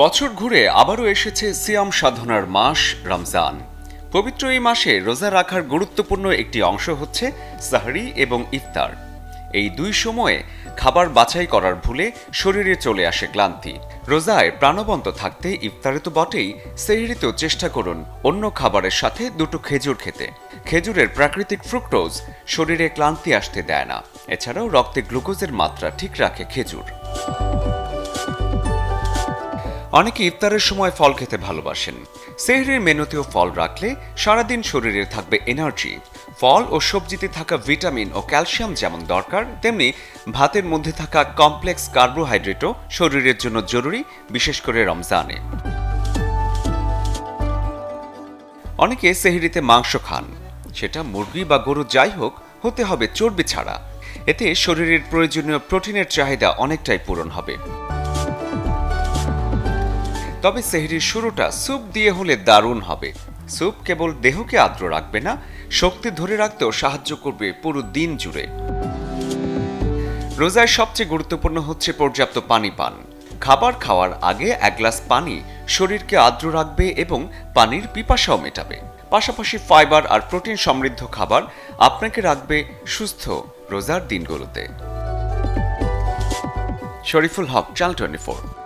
বছর ঘুরে আবারও এসেছে সিয়াম সাধনার মাস রমজান। পবিত্র এই মাসে রোজা রাখার গুরুত্বপূর্ণ একটি অংশ হচ্ছে সাহরি এবং ইফতার। এই দুই সময়ে খাবার বাছাই করার ভুলে শরীরে চলে আসে ক্লান্তি। রোজায় প্রাণবন্ত থাকতে ইফতারে তো বটেই, সেহরিতেও চেষ্টা করুন অন্য খাবারের সাথে দুটো খেজুর খেতে। খেজুরের প্রাকৃতিক ফ্রুক্টোজ শরীরে ক্লান্তি আসতে দেয় না। এছাড়াও রক্তে গ্লুকোজের মাত্রা ঠিক রাখে খেজুর। অনেকে ইফতারের সময় ফল খেতে ভালোবাসেন। সেহরির মেনুতেও ফল রাখলে সারাদিন শরীরে থাকবে এনার্জি। ফল ও সবজিতে থাকা ভিটামিন ও ক্যালসিয়াম যেমন দরকার, তেমনি ভাতের মধ্যে থাকা কমপ্লেক্স কার্বোহাইড্রেটও শরীরের জন্য জরুরি, বিশেষ করে রমজানে। অনেকে সেহরিতে মাংস খান, সেটা মুরগি বা গরু যাই হোক, হতে হবে চর্বি ছাড়া। এতে শরীরের প্রয়োজনীয় প্রোটিনের চাহিদা অনেকটাই পূরণ হবে। তবে সেহরির শুরুটা স্যুপ দিয়ে হলে দারুণ হবে। স্যুপ কেবল দেহকে আর্দ্র রাখবে না, শক্তি ধরে রাখতেও সাহায্য করবে পুরো দিন জুড়ে। রোজায় সবচেয়ে গুরুত্বপূর্ণ হচ্ছে পর্যাপ্ত পানি পান। খাবার খাওয়ার আগে এক গ্লাস পানি শরীরকে আর্দ্র রাখবে এবং পানির পিপাসাও মেটাবে। পাশাপাশি ফাইবার আর প্রোটিন সমৃদ্ধ খাবার আপনাকে রাখবে সুস্থ রোজার দিনগুলোতে। শরীফুল হক, চ্যানেল 24।